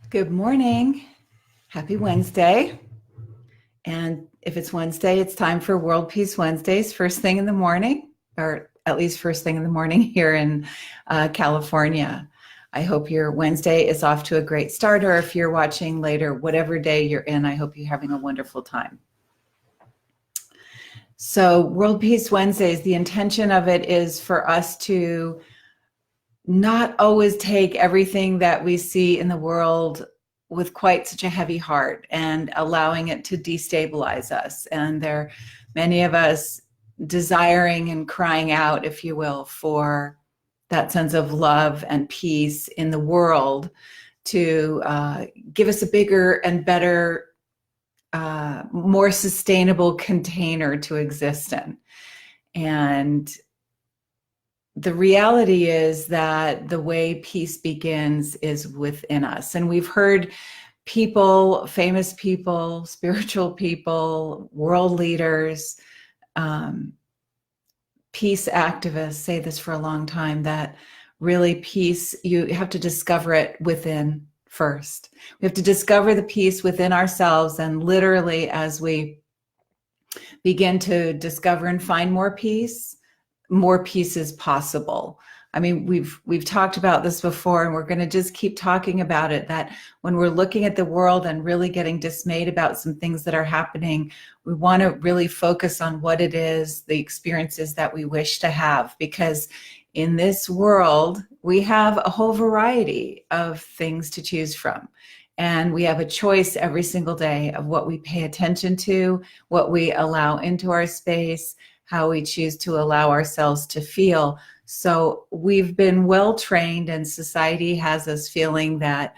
Good morning. Happy Wednesday. And if it's Wednesday, it's time for World Peace Wednesdays, first thing in the morning, or at least first thing in the morning here in California. I hope your Wednesday is off to a great start, or if you're watching later, whatever day you're in, I hope you're having a wonderful time. So World Peace Wednesdays, the intention of it is for us to not always take everything that we see in the world with quite such a heavy heart and allowing it to destabilize us. And there are many of us desiring and crying out, if you will, for that sense of love and peace in the world to give us a bigger and better, more sustainable container to exist in. And the reality is that the way peace begins is within us. And we've heard people, famous people, spiritual people, world leaders, peace activists say this for a long time, that really peace, you have to discover it within first. We have to discover the peace within ourselves, and literally as we begin to discover and find more peace is possible. I mean, we've talked about this before, and we're going to just keep talking about it, that when we're looking at the world and really getting dismayed about some things that are happening, we want to really focus on what it is, the experiences that we wish to have, because in this world, we have a whole variety of things to choose from. And we have a choice every single day of what we pay attention to, what we allow into our space, how we choose to allow ourselves to feel. So we've been well trained, and society has us feeling that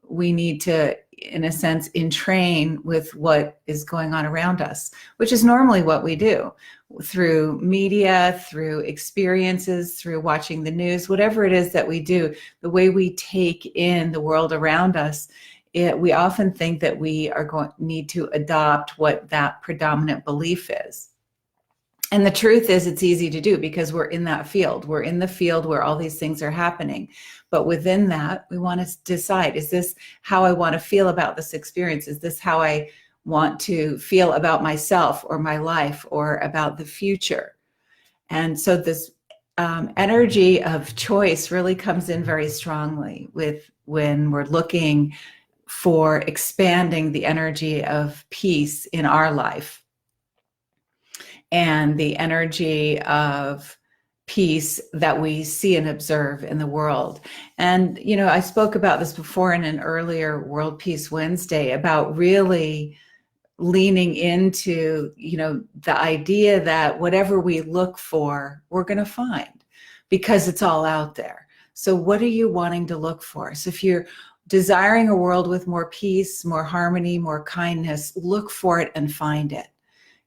we need to, in a sense, entrain with what is going on around us, which is normally what we do through media, through experiences, through watching the news, whatever it is that we do, the way we take in the world around us. We often think that we are need to adopt what that predominant belief is. And the truth is, it's easy to do because we're in that field. We're in the field where all these things are happening. But within that, we want to decide, is this how I want to feel about this experience? Is this how I want to feel about myself or my life or about the future? And so this energy of choice really comes in very strongly when we're looking for expanding the energy of peace in our life, and the energy of peace that we see and observe in the world. And, you know, I spoke about this before in an earlier World Peace Wednesday about really leaning into, you know, the idea that whatever we look for, we're going to find, because it's all out there. So what are you wanting to look for? So if you're desiring a world with more peace, more harmony, more kindness, look for it and find it.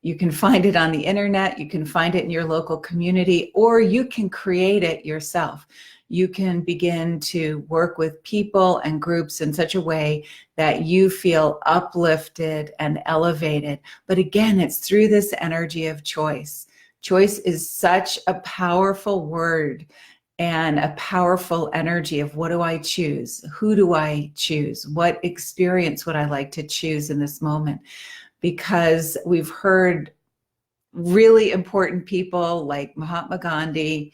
You can find it on the internet, you can find it in your local community, or you can create it yourself. You can begin to work with people and groups in such a way that you feel uplifted and elevated. But again, it's through this energy of choice. Choice is such a powerful word and a powerful energy of, what do I choose? Who do I choose? What experience would I like to choose in this moment? Because we've heard really important people like Mahatma Gandhi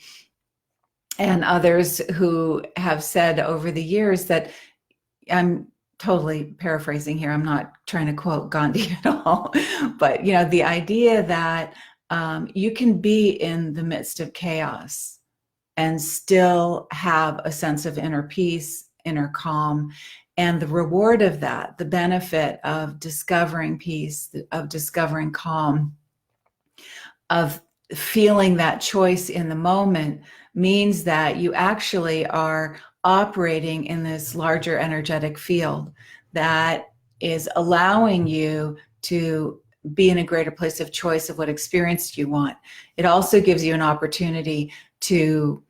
and others who have said over the years that, I'm totally paraphrasing here, I'm not trying to quote Gandhi at all, but you know, the idea that you can be in the midst of chaos and still have a sense of inner peace, inner calm. And the reward of that, the benefit of discovering peace, of discovering calm, of feeling that choice in the moment, means that you actually are operating in this larger energetic field that is allowing you to be in a greater place of choice of what experience you want. It also gives you an opportunity to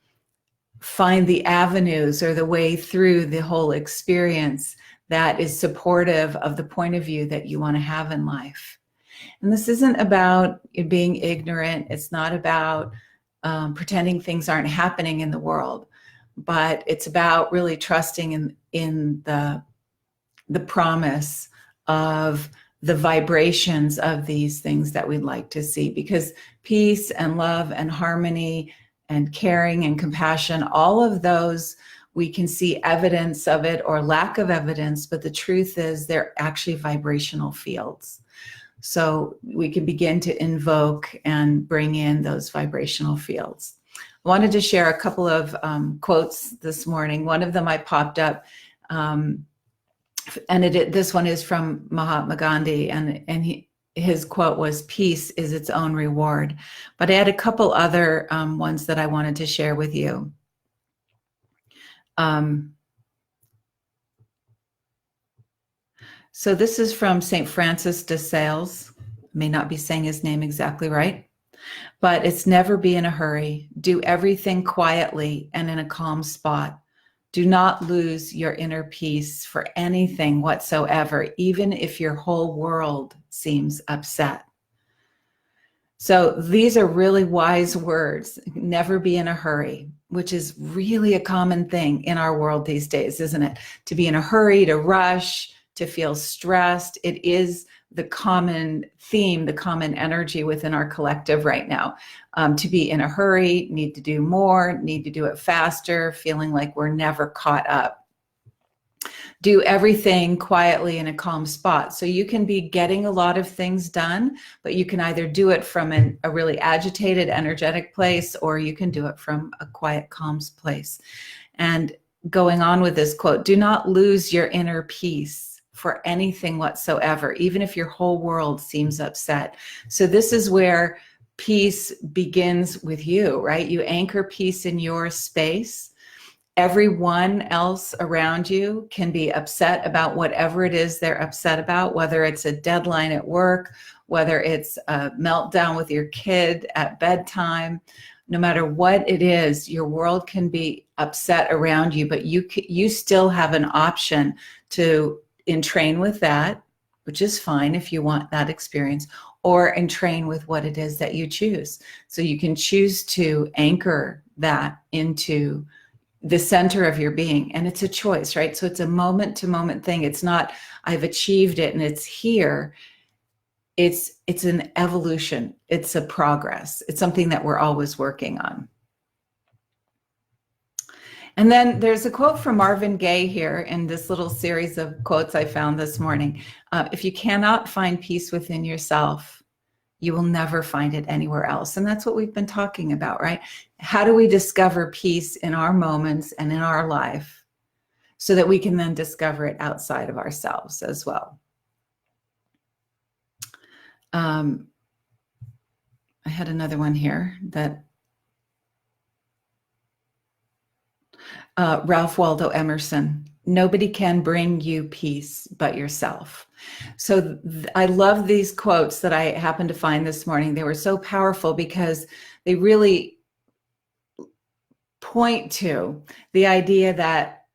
find the avenues or the way through the whole experience that is supportive of the point of view that you want to have in life. And this isn't about being ignorant. It's not about pretending things aren't happening in the world, but it's about really trusting in the the promise of the vibrations of these things that we'd like to see, because peace and love and harmony and caring and compassion, all of those, we can see evidence of it or lack of evidence, but the truth is they're actually vibrational fields. So we can begin to invoke and bring in those vibrational fields. I wanted to share a couple of quotes this morning. One of them I popped up, and this one is from Mahatma Gandhi, and his quote was, "Peace is its own reward." But I had a couple other ones that I wanted to share with you. So this is from St. Francis de Sales. May not be saying his name exactly right, but it's, "Never be in a hurry. Do everything quietly and in a calm spot. Do not lose your inner peace for anything whatsoever, even if your whole world seems upset." So these are really wise words. Never be in a hurry, which is really a common thing in our world these days, isn't it? To be in a hurry, to rush, to feel stressed. It is the common theme, the common energy within our collective right now. To be in a hurry, need to do more, need to do it faster, feeling like we're never caught up. Do everything quietly in a calm spot. So you can be getting a lot of things done, but you can either do it from a really agitated, energetic place, or you can do it from a quiet, calm place. And going on with this quote, "Do not lose your inner peace for anything whatsoever, even if your whole world seems upset." So this is where peace begins with you, right? You anchor peace in your space. Everyone else around you can be upset about whatever it is they're upset about, whether it's a deadline at work, whether it's a meltdown with your kid at bedtime. No matter what it is, your world can be upset around you, but you still have an option to entrain with that, which is fine if you want that experience, or entrain with what it is that you choose. So you can choose to anchor that into the center of your being, and it's a choice, right? So it's a moment to moment thing. It's not, I've achieved it and it's here. It's an evolution. It's a progress. It's something that we're always working on. And then there's a quote from Marvin Gaye here in this little series of quotes I found this morning. "If you cannot find peace within yourself, you will never find it anywhere else." And that's what we've been talking about, right? How do we discover peace in our moments and in our life so that we can then discover it outside of ourselves as well? I had another one here that Ralph Waldo Emerson, "Nobody can bring you peace but yourself." So I love these quotes that I happened to find this morning. They were so powerful because they really point to the idea that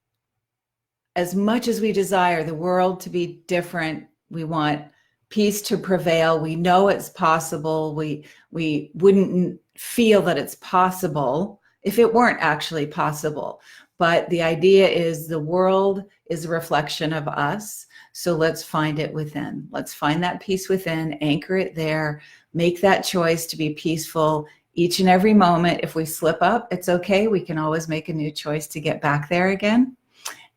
as much as we desire the world to be different, we want peace to prevail. We know it's possible. We wouldn't feel that it's possible if it weren't actually possible. But the idea is the world is a reflection of us. So let's find it within. Let's find that peace within, anchor it there, make that choice to be peaceful each and every moment. If we slip up, it's okay. We can always make a new choice to get back there again.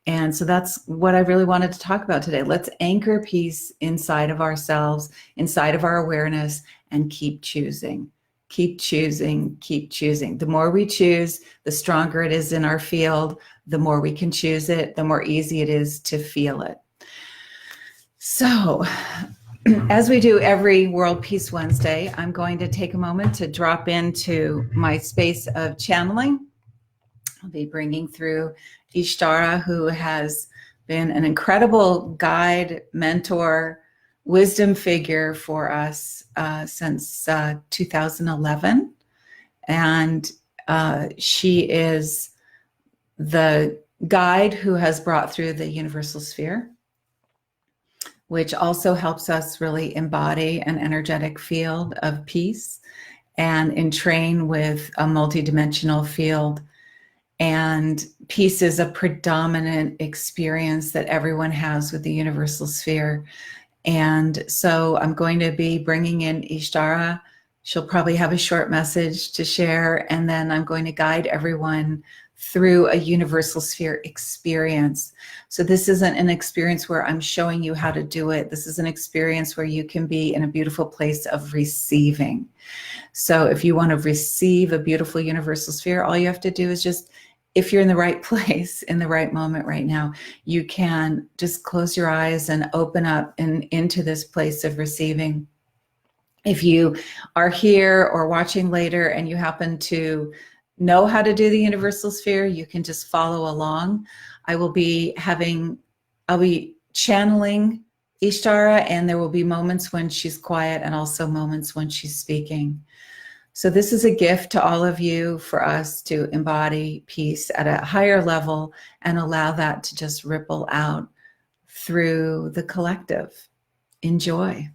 And so that's what I really wanted to talk about today. Let's anchor peace inside of ourselves, inside of our awareness, and keep choosing. Keep choosing, keep choosing. The more we choose, the stronger it is in our field. The more we can choose it, the more easy it is to feel it. So, as we do every World Peace Wednesday, I'm going to take a moment to drop into my space of channeling. I'll be bringing through Ishtara, who has been an incredible guide, mentor, wisdom figure for us since 2011. And she is the guide who has brought through the universal sphere, which also helps us really embody an energetic field of peace and entrain with a multidimensional field. And peace is a predominant experience that everyone has with the universal sphere. And so I'm going to be bringing in Ishtara. She'll probably have a short message to share, and then I'm going to guide everyone through a universal sphere experience. So this isn't an experience where I'm showing you how to do it. This is an experience where you can be in a beautiful place of receiving. So if you want to receive a beautiful universal sphere, all you have to do is just, if you're in the right place, in the right moment right now, you can just close your eyes and open up into this place of receiving. If you are here or watching later and you happen to know how to do the universal sphere, you can just follow along. I'll be channeling Ishtara, and there will be moments when she's quiet and also moments when she's speaking. So this is a gift to all of you for us to embody peace at a higher level and allow that to just ripple out through the collective. Enjoy.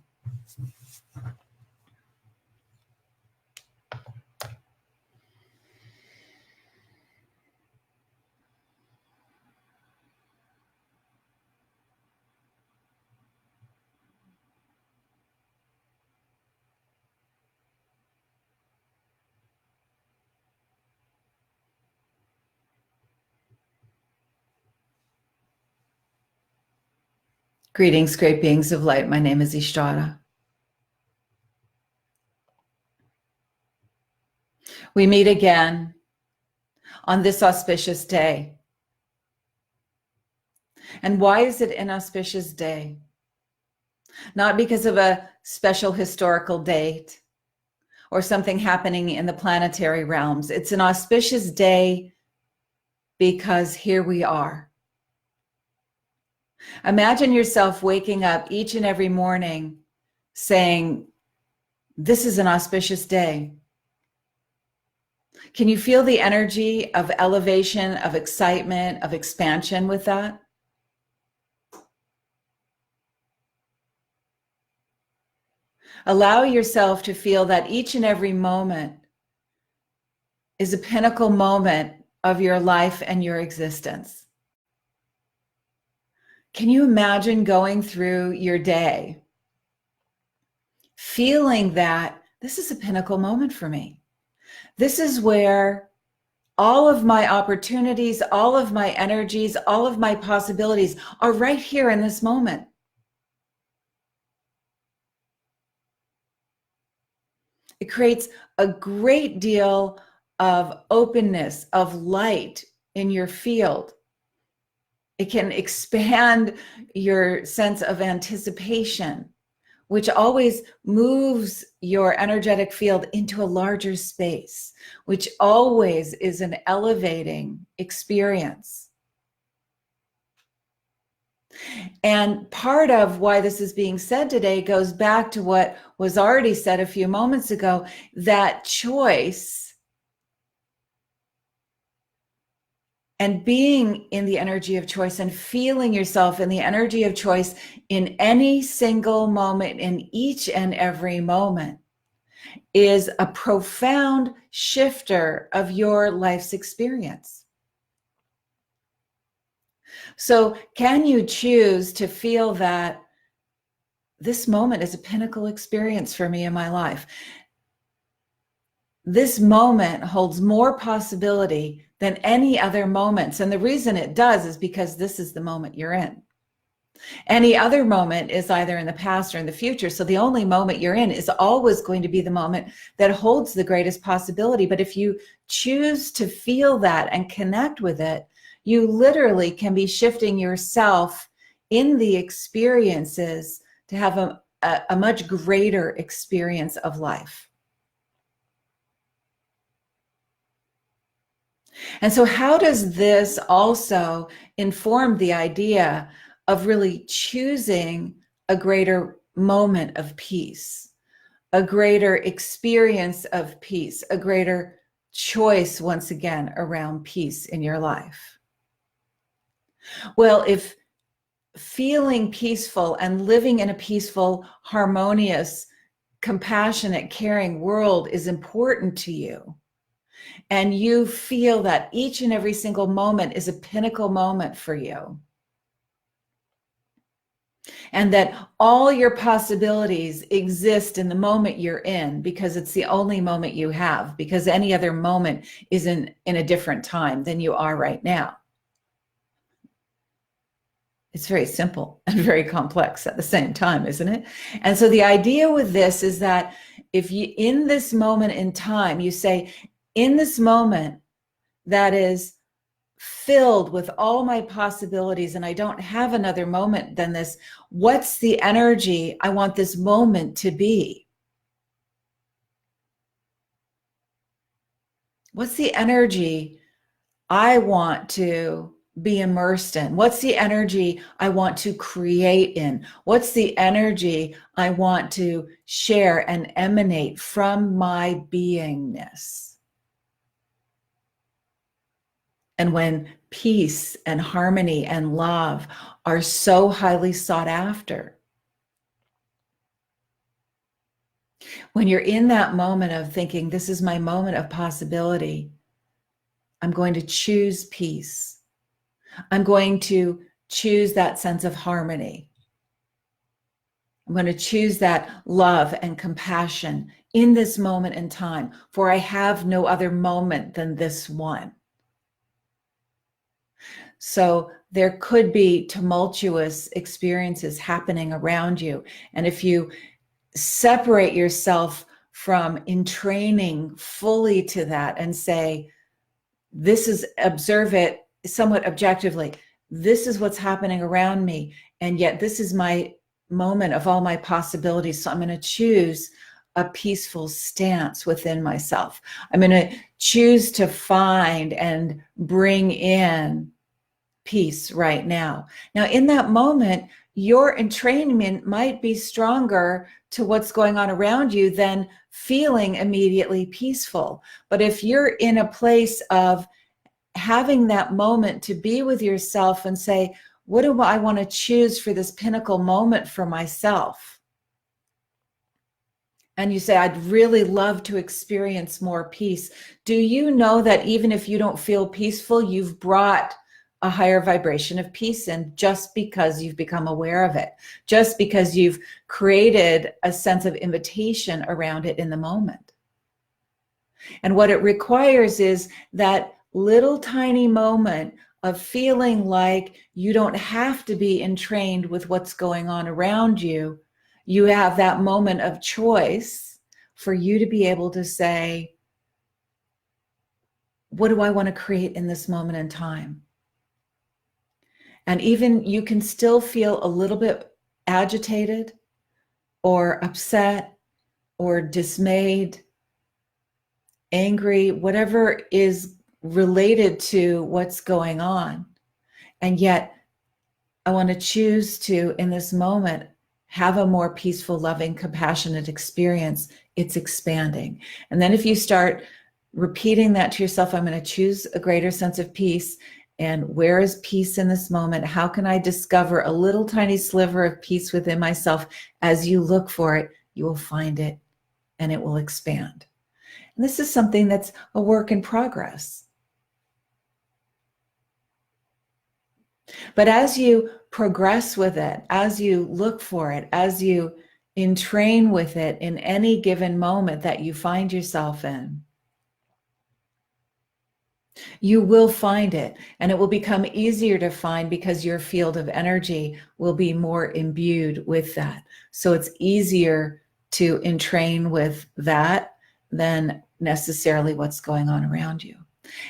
Greetings, great beings of light. My name is Ishtara. We meet again on this auspicious day. And why is it an auspicious day? Not because of a special historical date or something happening in the planetary realms. It's an auspicious day because here we are. Imagine yourself waking up each and every morning saying, this is an auspicious day. Can you feel the energy of elevation, of excitement, of expansion with that? Allow yourself to feel that each and every moment is a pinnacle moment of your life and your existence. Can you imagine going through your day feeling that this is a pinnacle moment for me? This is where all of my opportunities, all of my energies, all of my possibilities are right here in this moment. It creates a great deal of openness, of light in your field. It can expand your sense of anticipation, which always moves your energetic field into a larger space, which always is an elevating experience. And part of why this is being said today goes back to what was already said a few moments ago, that choice and being in the energy of choice and feeling yourself in the energy of choice in any single moment, in each and every moment, is a profound shifter of your life's experience. So can you choose to feel that this moment is a pinnacle experience for me in my life? This moment holds more possibility than any other moments. And the reason it does is because this is the moment you're in. Any other moment is either in the past or in the future. So the only moment you're in is always going to be the moment that holds the greatest possibility. But if you choose to feel that and connect with it, you literally can be shifting yourself in the experiences to have a much greater experience of life. And so how does this also inform the idea of really choosing a greater moment of peace, a greater experience of peace, a greater choice, once again, around peace in your life? Well, if feeling peaceful and living in a peaceful, harmonious, compassionate, caring world is important to you, And you feel that each and every single moment is a pinnacle moment for you. And that all your possibilities exist in the moment you're in, because it's the only moment you have, because any other moment is in a different time than you are right now. It's very simple and very complex at the same time, isn't it? And so the idea with this is that if you, in this moment in time, you say, in this moment that is filled with all my possibilities and I don't have another moment than this, what's the energy I want this moment to be? What's the energy I want to be immersed in? What's the energy I want to create in? What's the energy I want to share and emanate from my beingness? And when peace and harmony and love are so highly sought after, when you're in that moment of thinking, this is my moment of possibility, I'm going to choose peace. I'm going to choose that sense of harmony. I'm going to choose that love and compassion in this moment in time, for I have no other moment than this one. So there could be tumultuous experiences happening around you. And if you separate yourself from entraining fully to that and say, this is, observe it somewhat objectively, this is what's happening around me, and yet this is my moment of all my possibilities. So I'm going to choose a peaceful stance within myself. I'm going to choose to find and bring in peace right now. Now, in that moment, your entrainment might be stronger to what's going on around you than feeling immediately peaceful. But if you're in a place of having that moment to be with yourself and say, what do I want to choose for this pinnacle moment for myself? And you say, I'd really love to experience more peace. Do you know that even if you don't feel peaceful, you've brought a higher vibration of peace in, just because you've become aware of it, just because you've created a sense of invitation around it in the moment? And what it requires is that little tiny moment of feeling like you don't have to be entrained with what's going on around you. You have that moment of choice for you to be able to say, what do I want to create in this moment in time? And even you can still feel a little bit agitated or upset or dismayed, angry, whatever is related to what's going on. And yet I want to choose to, in this moment, have a more peaceful, loving, compassionate experience. It's expanding. And then if you start repeating that to yourself, I'm going to choose a greater sense of peace. And where is peace in this moment? How can I discover a little tiny sliver of peace within myself? As you look for it, you will find it and it will expand. And this is something that's a work in progress. But as you progress with it, as you look for it, as you entrain with it in any given moment that you find yourself in, you will find it, and it will become easier to find because your field of energy will be more imbued with that. So it's easier to entrain with that than necessarily what's going on around you.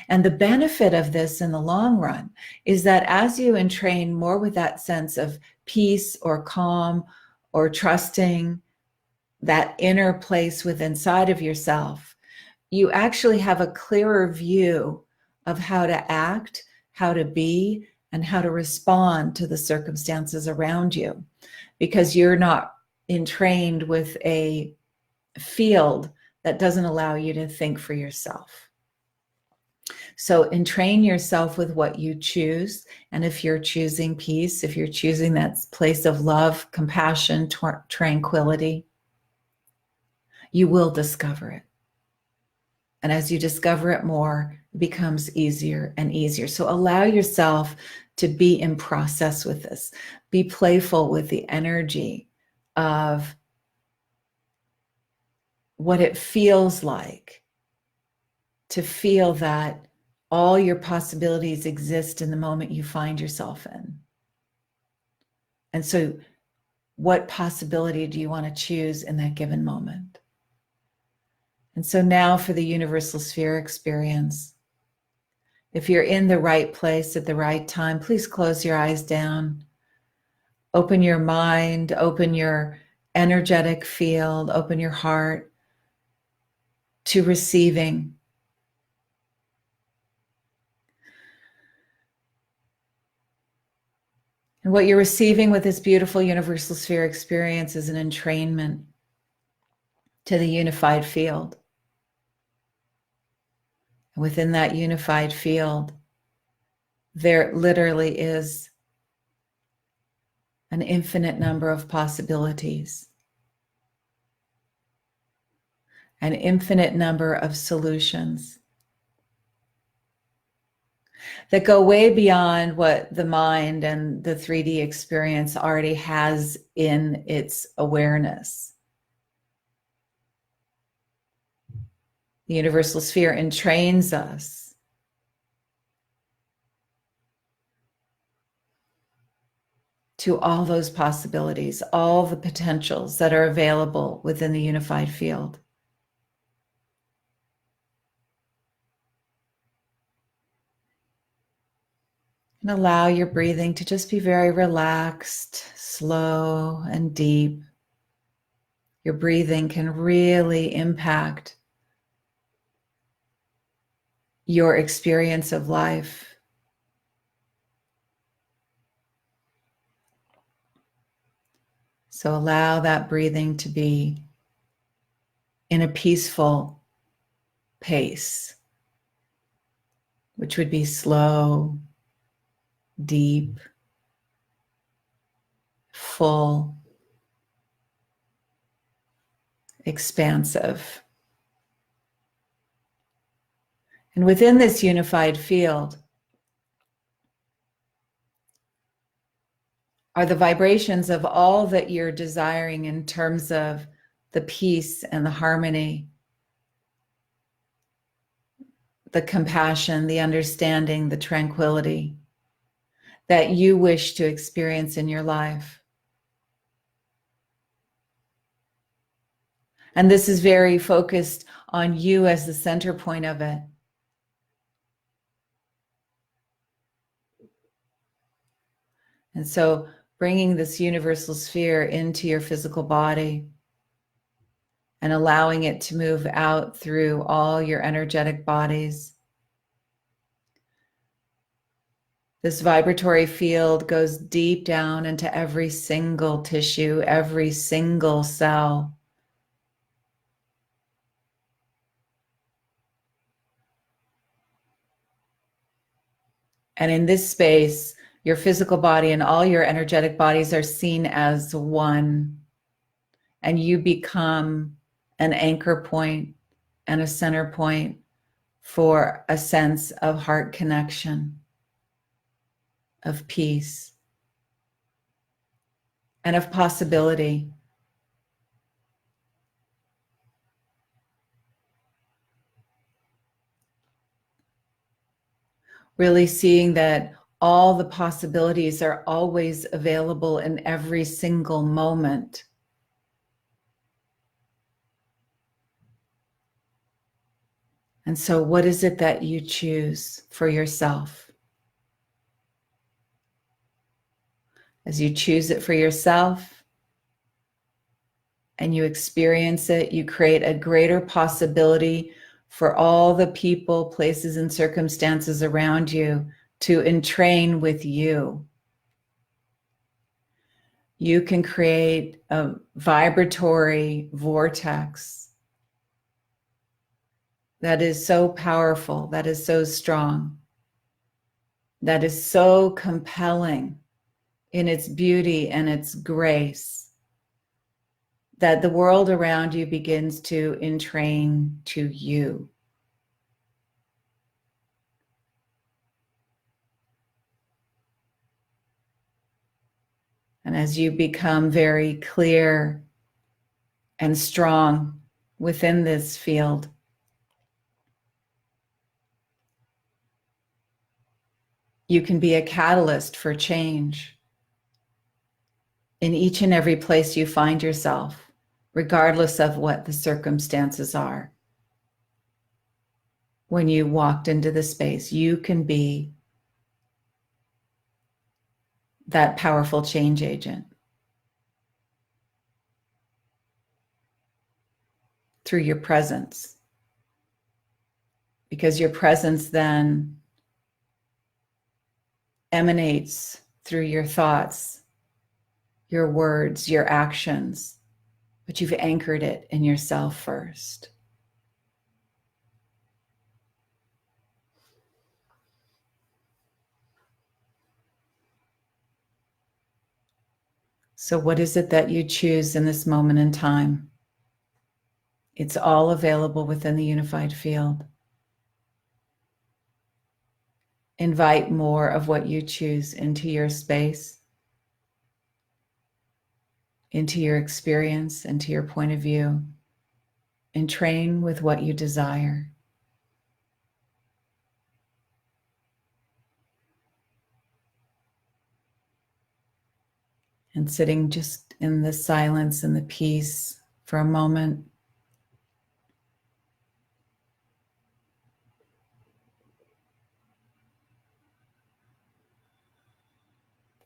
And the benefit of this in the long run is that as you entrain more with that sense of peace or calm or trusting, that inner place within inside of yourself, you actually have a clearer view of how to act, how to be, and how to respond to the circumstances around you, because you're not entrained with a field that doesn't allow you to think for yourself. So entrain yourself with what you choose. And if you're choosing peace, if you're choosing that place of love, compassion, tranquility, you will discover it. And as you discover it more, it becomes easier and easier. So allow yourself to be in process with this. Be playful with the energy of what it feels like to feel that all your possibilities exist in the moment you find yourself in. And so what possibility do you want to choose in that given moment? And so now for the universal sphere experience. If you're in the right place at the right time, please close your eyes down. Open your mind, open your energetic field, open your heart to receiving. And what you're receiving with this beautiful universal sphere experience is an entrainment to the unified field. And within that unified field, there literally is an infinite number of possibilities, an infinite number of solutions that go way beyond what the mind and the 3D experience already has in its awareness. The universal sphere entrains us to all those possibilities, all the potentials that are available within the unified field. And allow your breathing to just be very relaxed, slow, and deep. Your breathing can really impact your experience of life. So allow that breathing to be in a peaceful pace, which would be slow, deep, full, expansive. And within this unified field are the vibrations of all that you're desiring in terms of the peace and the harmony, the compassion, the understanding, the tranquility that you wish to experience in your life. And this is very focused on you as the center point of it. And so bringing this universal sphere into your physical body and allowing it to move out through all your energetic bodies. This vibratory field goes deep down into every single tissue, every single cell. And in this space, your physical body and all your energetic bodies are seen as one. And you become an anchor point and a center point for a sense of heart connection, of peace, and of possibility. Really seeing that all the possibilities are always available in every single moment. And so what is it that you choose for yourself? As you choose it for yourself and you experience it, you create a greater possibility for all the people, places, and circumstances around you to entrain with you. You can create a vibratory vortex that is so powerful, that is so strong, that is so compelling in its beauty and its grace, that the world around you begins to entrain to you. And as you become very clear and strong within this field, you can be a catalyst for change in each and every place you find yourself, regardless of what the circumstances are. When you walked into the space, you can be that powerful change agent through your presence, because your presence then emanates through your thoughts, your words, your actions, but you've anchored it in yourself first. So what is it that you choose in this moment in time? It's all available within the unified field. Invite more of what you choose into your space, into your experience, into your point of view, and train with what you desire. And sitting just in the silence and the peace for a moment.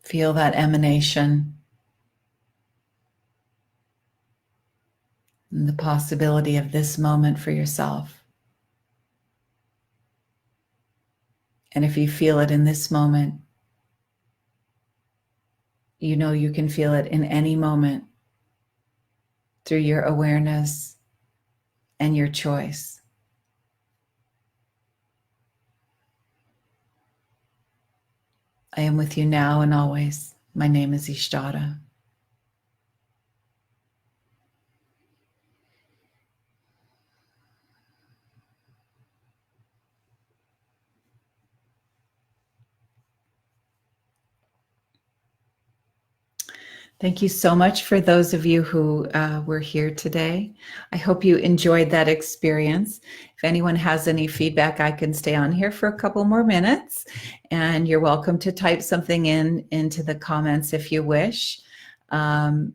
Feel that emanation and the possibility of this moment for yourself. And if you feel it in this moment, you know you can feel it in any moment through your awareness and your choice. I am with you now and always. My name is Ishtara. Thank you so much for those of you who were here today. I hope you enjoyed that experience. If anyone has any feedback, I can stay on here for a couple more minutes, and you're welcome to type something into the comments if you wish. Let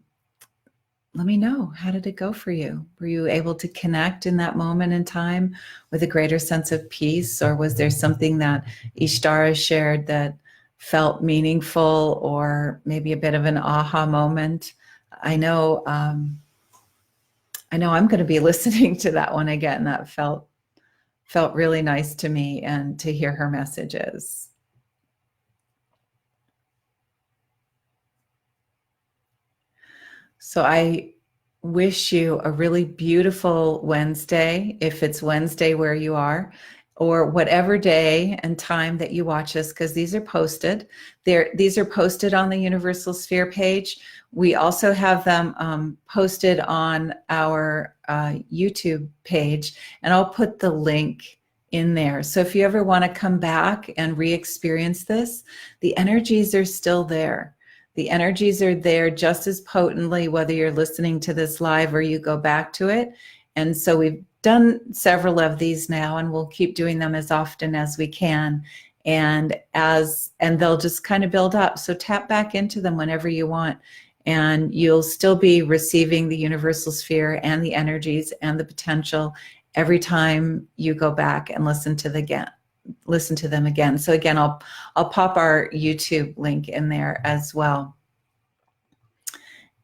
me know, how did it go for you? Were you able to connect in that moment in time with a greater sense of peace, or was there something that Ishtara shared that felt meaningful, or maybe a bit of an aha moment? I know I'm going to be listening to that one again. That felt really nice to me, and to hear her messages. So I wish you a really beautiful Wednesday, if it's Wednesday where you are, or whatever day and time that you watch us, because these are posted. These are posted on the Universal Sphere page. We also have them posted on our YouTube page, and I'll put the link in there. So if you ever want to come back and re-experience this, the energies are still there. The energies are there just as potently, whether you're listening to this live or you go back to it. And so we've done several of these now, and we'll keep doing them as often as we can. And they'll just kind of build up. So tap back into them whenever you want, and you'll still be receiving the universal sphere and the energies and the potential every time you go back and listen to them again. So again, I'll pop our YouTube link in there as well.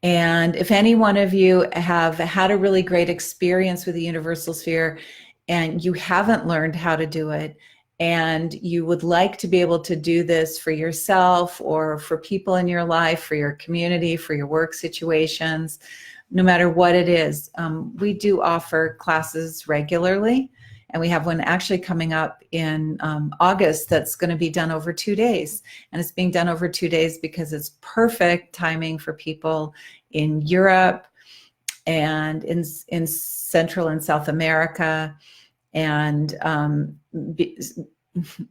And if any one of you have had a really great experience with the universal sphere and you haven't learned how to do it, and you would like to be able to do this for yourself or for people in your life, for your community, for your work situations, no matter what it is, we do offer classes regularly. And we have one actually coming up in August that's going to be done over 2 days. And it's being done over 2 days because it's perfect timing for people in Europe and in Central and South America, and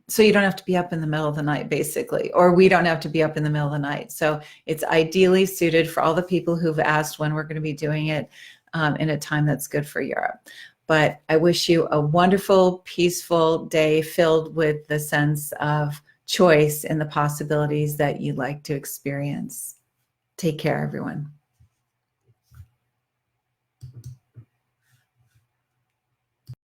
So you don't have to be up in the middle of the night, basically, or we don't have to be up in the middle of the night. So it's ideally suited for all the people who've asked when we're going to be doing it in a time that's good for Europe. But I wish you a wonderful, peaceful day filled with the sense of choice and the possibilities that you'd like to experience. Take care, everyone.